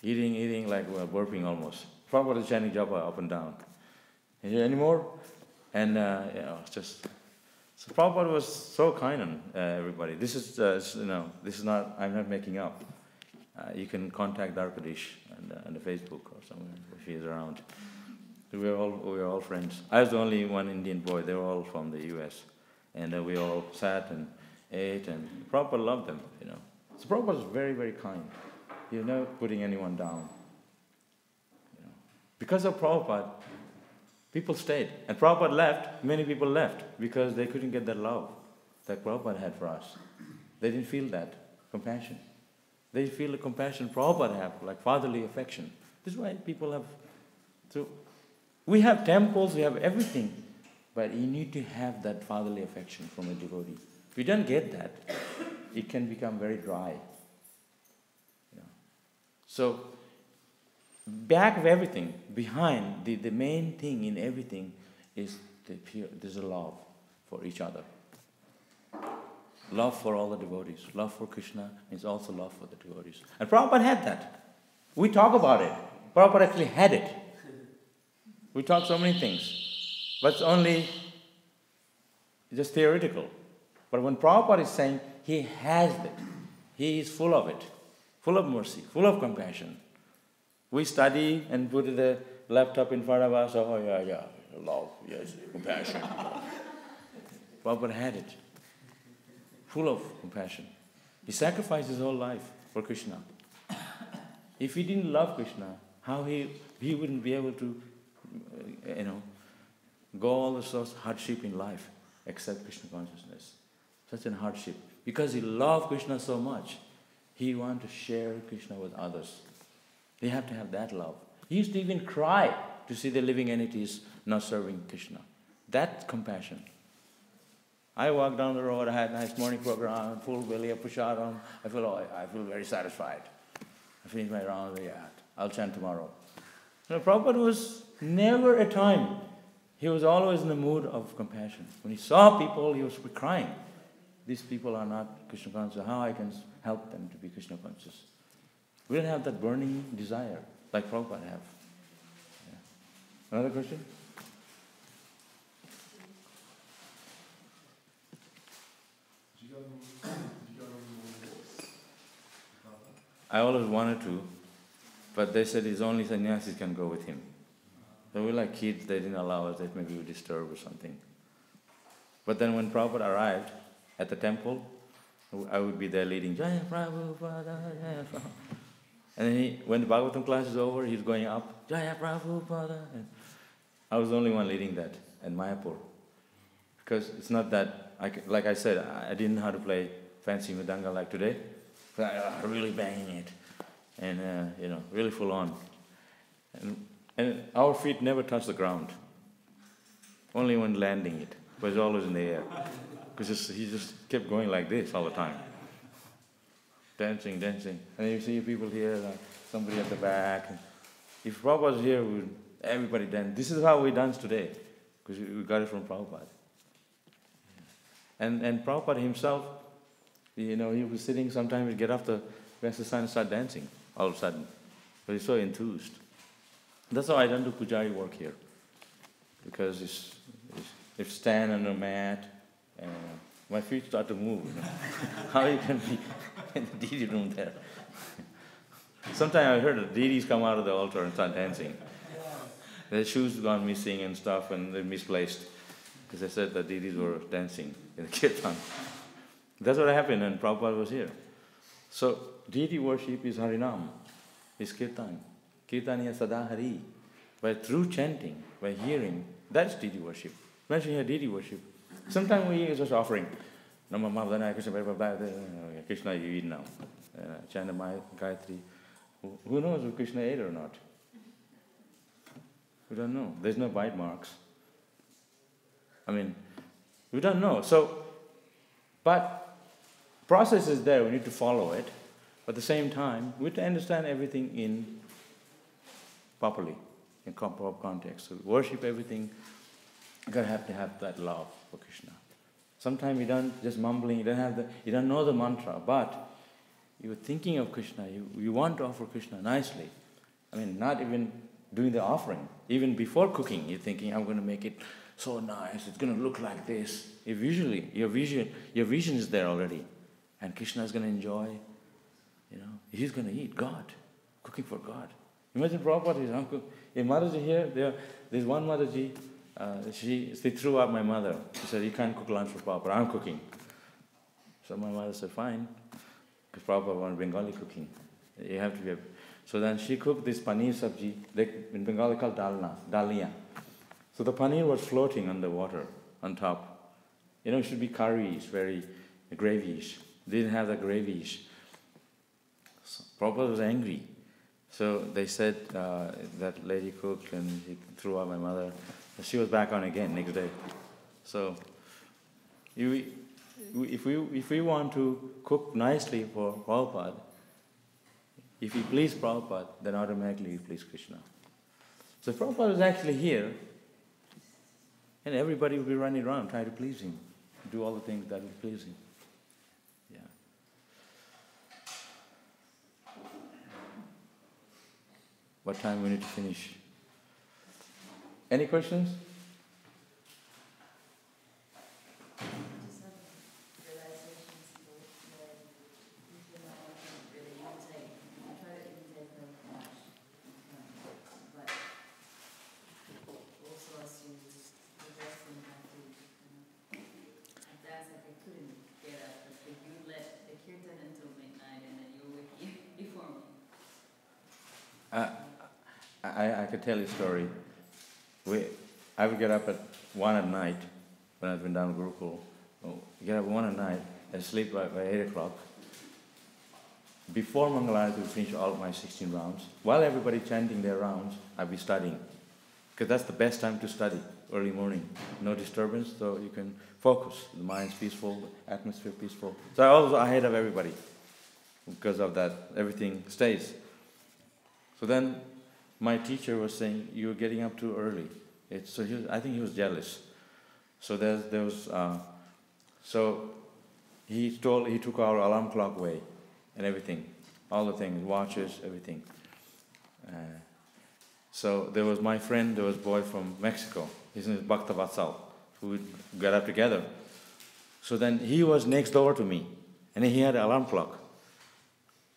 eating like we were burping almost. Prabhupada was chanting japa up and down. Any more? And just... So Prabhupada was so kind on everybody. This is not, I'm not making up. You can contact Darkadish on the Facebook or somewhere if he's around. We were all friends. I was the only one Indian boy. They were all from the US. And we all sat and ate, and Prabhupada loved them, So Prabhupada was very, very kind. He was never putting anyone down. Because of Prabhupada, people stayed. And Prabhupada left, many people left because they couldn't get that love that Prabhupada had for us. They didn't feel that compassion. They feel the compassion Prabhupada had, like fatherly affection. This is why people have... So we have temples, we have everything, but you need to have that fatherly affection from a devotee. If you don't get that, it can become very dry. So, back of everything, behind, the main thing in everything is there's a love for each other. Love for all the devotees. Love for Krishna is also love for the devotees. And Prabhupada had that. We talk about it. Prabhupada actually had it. We talk so many things. But it's only just theoretical. But when Prabhupada is saying, he has it. He is full of it. Full of mercy, full of compassion. We study and put the laptop in front of us. Oh, yeah, love, yes, compassion. Prabhupada had it. Full of compassion. He sacrificed his whole life for Krishna. If he didn't love Krishna, how he wouldn't be able to, go all the sorts of hardship in life except Krishna consciousness. Such a hardship. Because he loved Krishna so much, he wanted to share Krishna with others. They have to have that love. He used to even cry to see the living entities not serving Krishna. That compassion. I walk down the road, I had a nice morning program, full belly, push-out. I feel very satisfied. I finish my round, I'll chant tomorrow. Prabhupada was never a time. He was always in the mood of compassion. When he saw people, he was crying. These people are not Krishna conscious. How I can help them to be Krishna conscious? We don't have that burning desire like Prabhupada have. Yeah. Another question? I always wanted to, but they said it's only sannyasis can go with him. So we're like kids, they didn't allow us, that maybe we disturb or something. But then when Prabhupada arrived at the temple, I would be there leading, Jaya Prabhupada, Jaya Prabhupada. And then when the Bhagavatam class is over, he's going up, Jaya Prabhupada. And I was the only one leading that in Mayapur. Because it's not that, like I said, I didn't know how to play fancy mridanga like today. But I really banging it. And, really full on. And our feet never touch the ground. Only when landing it. But it's always in the air. Because he just kept going like this all the time. Dancing. And you see people here, somebody at the back. If Prabhupada was here, everybody dance. This is how we dance today. Because we got it from Prabhupada. And Prabhupada himself, he was sitting, sometimes he'd get off the exercise and start dancing all of a sudden. But he's so enthused. That's how I don't do pujari work here. Because if stand on a mat, my feet start to move. How you can be in the deity room there? Sometimes I heard the deities come out of the altar and start dancing. Their shoes gone missing and stuff, and they're misplaced. Because they said the deities were dancing in the kirtan. That's what happened, and Prabhupada was here. So, deity worship is Harinam, is kirtan. Kirtaniya sada hari. By through chanting, by hearing, that's deity worship. Imagine here deity worship. Sometimes we use just offering. Nama Krishna, you eat now. Chanamaya, Gayatri. Who knows if Krishna ate or not? We don't know. There's no bite marks. We don't know. So, but process is there. We need to follow it. But at the same time, we have to understand everything properly, in proper context. So worship everything. You have to have that love for Krishna. Sometimes you don't just mumbling. You don't know the mantra, but you're thinking of Krishna. You want to offer Krishna nicely. Not even doing the offering. Even before cooking, you're thinking, I'm going to make it so nice. It's going to look like this. Your vision is there already, and Krishna is going to enjoy. He's going to eat God, cooking for God. Imagine Prabhupada, his uncle. A Mataji here, there's one Mataji, they threw out my mother. She said, you can't cook lunch for Prabhupada, I'm cooking. So my mother said, fine, because Prabhupada wanted Bengali cooking. You have to be. So then she cooked this paneer sabji, in Bengali called dalia. So the paneer was floating on the water, on top. It should be curry-ish, very gravyish. They didn't have the gravyish. So Prabhupada was angry. So they said that lady cooked and he threw out my mother. She was back on again next day. So if we want to cook nicely for Prabhupada, if we please Prabhupada, then automatically we please Krishna. So Prabhupada is actually here, and everybody will be running around trying to please him, do all the things that will please him. Yeah. What time we need to finish? Any questions? I could tell you a story. I would get up at 1 at night when I'd been down Gurukul. Get up 1 at night and sleep by 8 o'clock. Before Mangalarati, we finish all of my 16 rounds. While everybody chanting their rounds, I'd be studying. Because that's the best time to study. early morning. No disturbance, so you can focus. The mind's peaceful, the atmosphere peaceful. So I was ahead of everybody. Because of that, everything stays. So then my teacher was saying, you're getting up too early. I think he was jealous. So he took our alarm clock away and everything, all the things, watches, everything. So there was my friend, there was a boy from Mexico. His name is Bhaktivedanta, who would get up together. So then he was next door to me, and he had an alarm clock.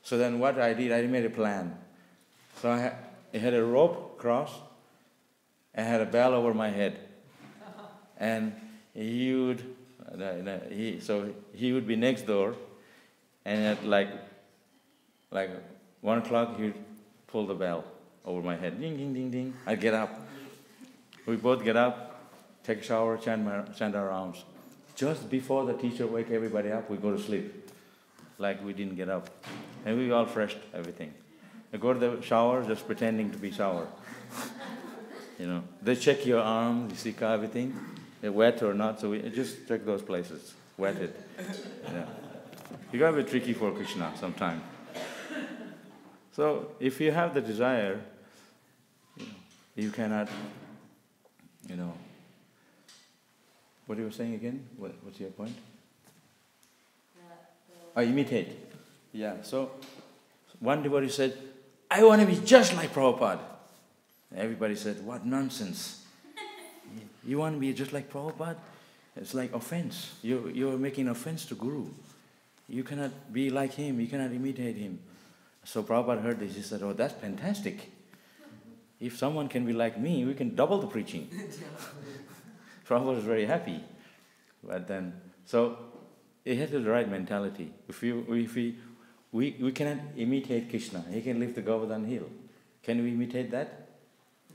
So then what I did, I made a plan. So I had a rope across, and had a bell over my head. And he would be next door, and at like 1 o'clock, he would pull the bell over my head. Ding, ding, ding, ding. I'd get up. We both get up, take a shower, chant our rounds. Just before the teacher wake everybody up, we go to sleep. Like we didn't get up. And we all freshed everything. I go to the shower, just pretending to be shower. They check your arms, you see everything. They're wet or not, so we just check those places. Wetted. Yeah. You gotta be tricky for Krishna sometime. So if you have the desire, you cannot, what you were saying again? What's your point? Imitate. Yeah, so one devotee said, I want to be just like Prabhupada. Everybody said, what nonsense. You want to be just like Prabhupada? It's like offense. You're making offense to Guru. You cannot be like him. You cannot imitate him. So Prabhupada heard this. He said, oh, that's fantastic. If someone can be like me, we can double the preaching. Prabhupada was very happy. But then, so it has the right mentality. We cannot imitate Krishna. He can lift the Govardhan hill. Can we imitate that?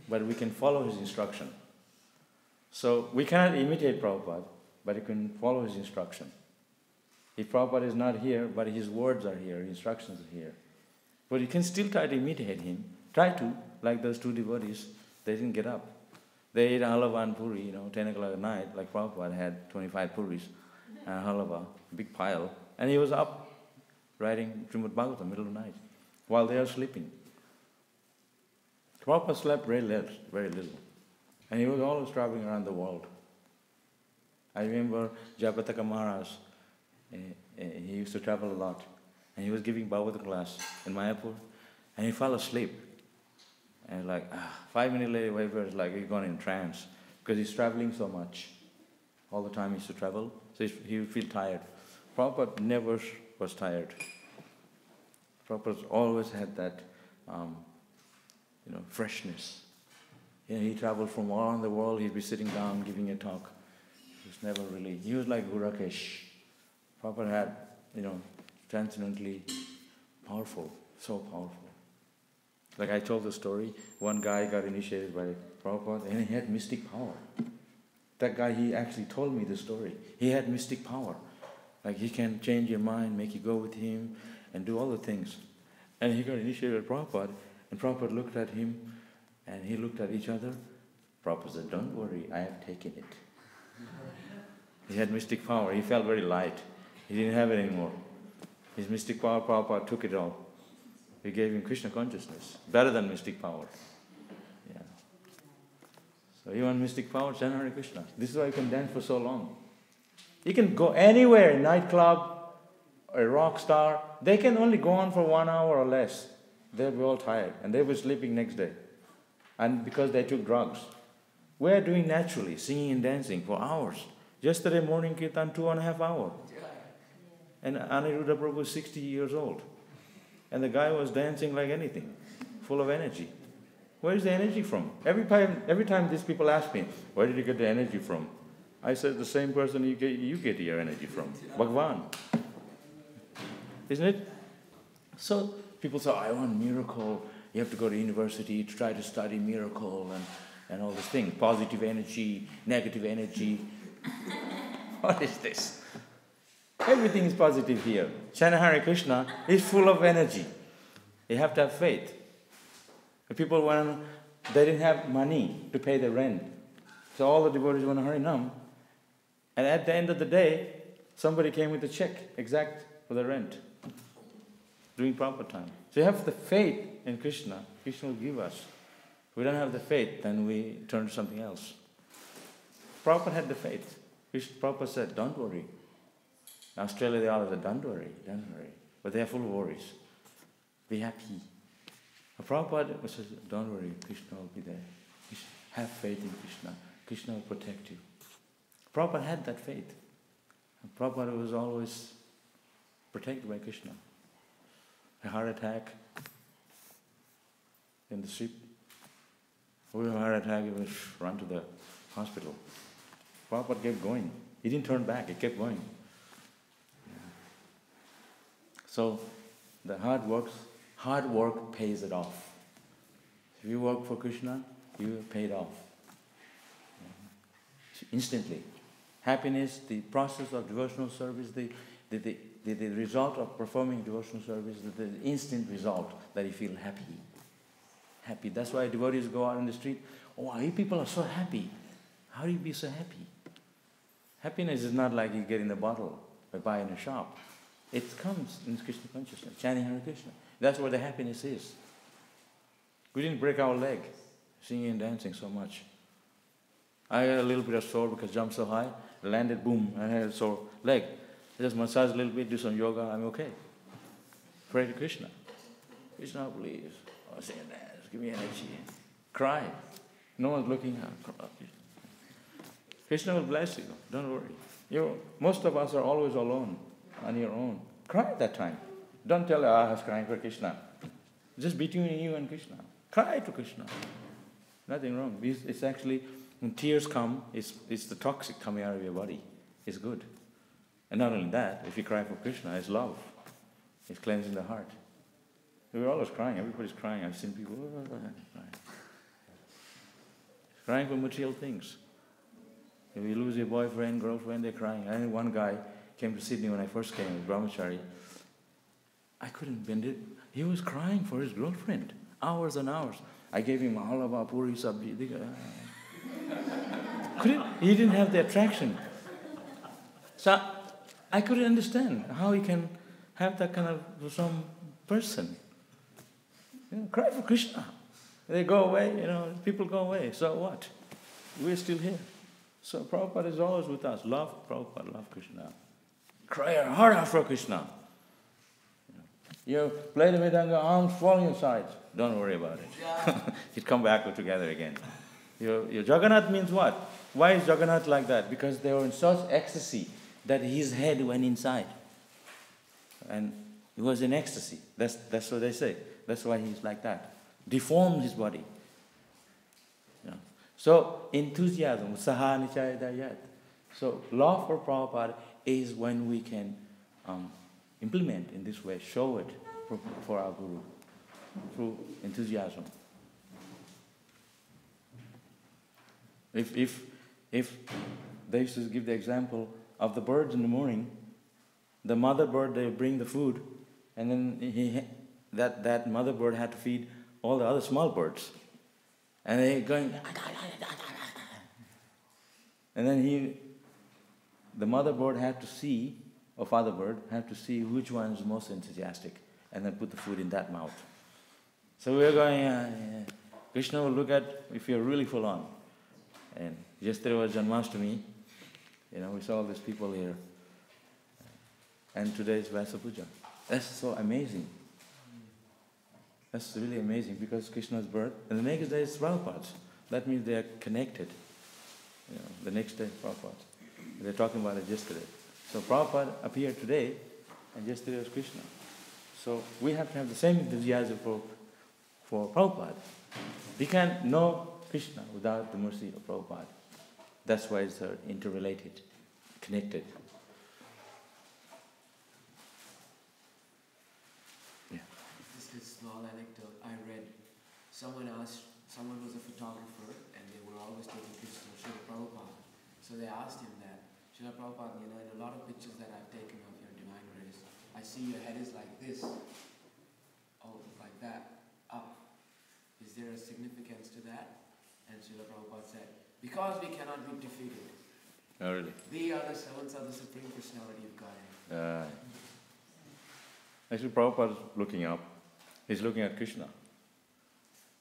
But we can follow his instruction. So we cannot imitate Prabhupada, but you can follow his instruction. If Prabhupada is not here, but his words are here, his instructions are here. But you can still try to imitate him. Try to, like those two devotees, they didn't get up. They ate halava and puri, 10 o'clock at night, like Prabhupada had 25 puris and halava, big pile. And he was up writing Śrīmad Bhāgavatam middle of the night while they are sleeping. Prabhupada slept very little. And he was always traveling around the world. I remember Japataka Maharaj, he used to travel a lot. And he was giving Bhagavatam class in Mayapur, and he fell asleep. And 5 minutes later, it was like he's gone in trance, because he's traveling so much. All the time he used to travel, so he would feel tired. Prabhupada never was tired. Prabhupada always had that, freshness. He traveled from all around the world. He'd be sitting down, giving a talk. He was like Gurakesh. Prabhupada had, transcendently powerful, so powerful. Like I told the story, one guy got initiated by Prabhupada and he had mystic power. That guy, he actually told me the story. He had mystic power. Like he can change your mind, make you go with him, and do all the things. And he got initiated by Prabhupada, and Prabhupada looked at him, and he looked at each other. Prabhupada said, don't worry, I have taken it. He had mystic power. He felt very light. He didn't have it anymore. His mystic power, Prabhupada took it all. He gave him Krishna consciousness, better than mystic power. Yeah. So you want mystic power, chant Hare Krishna. This is why you can dance for so long. You can go anywhere, a nightclub, a rock star. They can only go on for 1 hour or less. They'll be all tired, and they'll be sleeping next day. And because they took drugs. We're doing naturally, singing and dancing for hours. Yesterday morning kirtan, 2.5 hours. And Aniruddha Prabhu is 60 years old. And the guy was dancing like anything, full of energy. Where is the energy from? Every time these people ask me, where did you get the energy from? I said, the same person you get your energy from, Bhagwan. Isn't it? So people say, I want miracle. You have to go to university to try to study miracle and all this thing. Positive energy, negative energy. What is this? Everything is positive here. Chant Hare Krishna is full of energy. You have to have faith. The people, they didn't have money to pay the rent. So all the devotees went Harinam. And at the end of the day, somebody came with a check exact for the rent during proper time. So you have the faith in Krishna. Krishna will give us. If we don't have the faith, then we turn to something else. Prabhupada had the faith. Prabhupada said, don't worry. In Australia, they all said, don't worry. But they are full of worries. Be happy. But Prabhupada says, don't worry, Krishna will be there. Have faith in Krishna. Krishna will protect you. Prabhupada had that faith. And Prabhupada was always protected by Krishna. A heart attack in the ship. We had a heart attack, he was run to the hospital. Prabhupada kept going. He didn't turn back, he kept going. Yeah. So the hard work pays it off. If you work for Krishna, you pay it off. Yeah. Instantly. Happiness, the process of devotional service, the result of performing devotional service, the instant result that you feel happy. Happy. That's why devotees go out in the street. Oh, you people are so happy. How do you be so happy? Happiness is not like you get in a bottle or buy in a shop. It comes in Krishna consciousness, chanting Hare Krishna. That's where the happiness is. We didn't break our leg singing and dancing so much. I had a little bit of sore because I jumped so high, landed, boom, and I had a sore leg. I just massage a little bit, do some yoga, I'm okay. Pray to Krishna. Krishna, please. Oh, sing and dance, give me energy. Cry. No one's looking at. Krishna will bless you. Don't worry. Most of us are always alone, on your own. Cry at that time. Don't tell I was crying for Krishna. Just between you and Krishna. Cry to Krishna. Nothing wrong. It's actually, when tears come, it's the toxic coming out of your body. It's good. And not only that, if you cry for Krishna, it's love. It's cleansing the heart. We're always crying. Everybody's crying. I've seen people crying for material things. If you lose your boyfriend, girlfriend, they're crying. I had one guy came to Sydney when I first came with Brahmachari. I couldn't bend it. He was crying for his girlfriend, hours and hours. I gave him halava, puri, sabji. He didn't have the attraction. So I couldn't understand how he can have that kind of some person. Cry for Krishna. They go away, people go away. So what? We're still here. So Prabhupada is always with us. Love Prabhupada, love Krishna. Cry your heart out for Krishna. You play the Vedanga, arms fall on your sides. Don't worry about it. You'd come back together again. Your Jagannath means what? Why is Jagannath like that? Because they were in such ecstasy that his head went inside. And he was in ecstasy. That's what they say. That's why he's like that. Deformed his body. So enthusiasm, saha nichayadayat. So love for Prabhupada is when we can implement in this way, show it for our Guru through enthusiasm. If they used to give the example of the birds in the morning, the mother bird, they bring the food, and then that mother bird had to feed all the other small birds. And they're going, and then the mother bird had to see, or father bird, had to see which one is most enthusiastic, and then put the food in that mouth. So we're going, Krishna will look at if you're really full on. And yesterday was Janmashtami, we saw all these people here. And today is Vyasa Puja. That's so amazing. That's really amazing because Krishna's birth, and the next day is Prabhupada's. That means they are connected. The next day, Prabhupada. They're talking about it yesterday. So Prabhupada appeared today, and yesterday was Krishna. So we have to have the same enthusiasm for Prabhupada. We can't know Krishna without the mercy of Prabhupada. That's why it's interrelated, connected. Small anecdote. I read, someone was a photographer and they were always taking pictures of Srila Prabhupada. So they asked him that, Srila Prabhupada, in a lot of pictures that I've taken of your divine grace, I see your head is like this, like that, up. Is there a significance to that? And Srila Prabhupada said, Because we cannot be defeated. Oh, really? We are the servants of the Supreme Personality of Godhead. Actually, Prabhupada is looking up. He's looking at Krishna.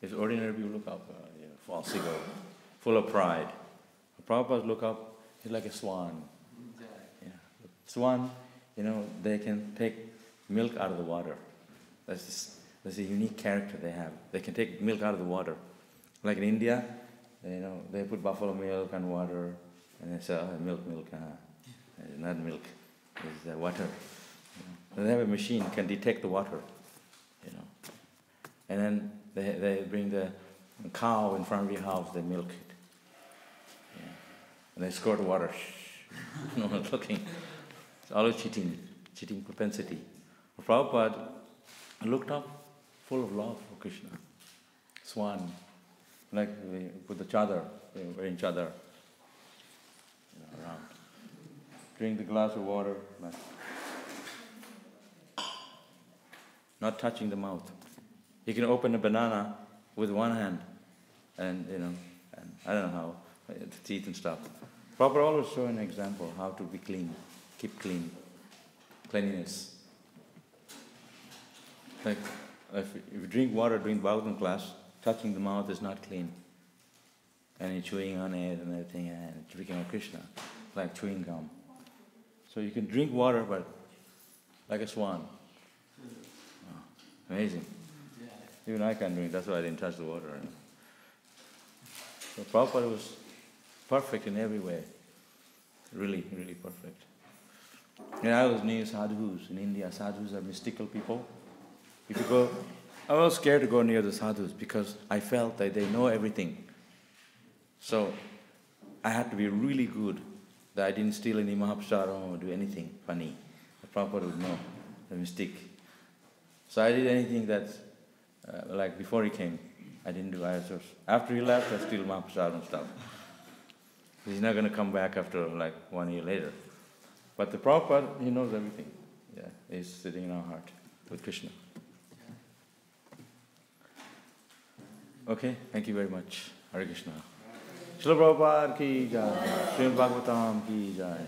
His ordinary people look up, false ego, full of pride. Prabhupada look up, he's like a swan. Swan, they can take milk out of the water. That's a unique character they have. They can take milk out of the water. Like in India, they put buffalo milk and water, and they say, milk. It's not milk, it's water. They have a machine can detect the water, And then they bring the cow in front of your house, they milk it. And they squirt water. No one's looking. It's always cheating propensity. Prabhupada looked up, full of love for Krishna. Swan, like we put the chadar, wearing chadar, around. Drink the glass of water, not touching the mouth. You can open a banana with one hand, and and I don't know how, the teeth and stuff. Prabhupada always show an example how to be clean, keep cleanliness. Like if you drink water during Bhagavatam class, touching the mouth is not clean. And you're chewing on it and everything, and drinking of Krishna, like chewing gum. So you can drink water, but like a swan. Oh, amazing. Even I can't drink, that's why I didn't touch the water. So Prabhupada was perfect in every way. Really, really perfect. And I was near sadhus in India. Sadhus are mystical people. If you go, I was scared to go near the sadhus because I felt that they know everything. So I had to be really good that I didn't steal any mahaprasadam or do anything funny. The Prabhupada would know, the mystic. So I did anything that's like before he came, I didn't do ISOs. After he left, I steal mahaprasadam and stuff. He's not going to come back after like 1 year later. But the Prabhupada, he knows everything. Yeah, he's sitting in our heart with Krishna. Okay, thank you very much. Hare Krishna. Śrīmad Prabhupada ki jai. Śrīmad Bhāgavatam ki jai.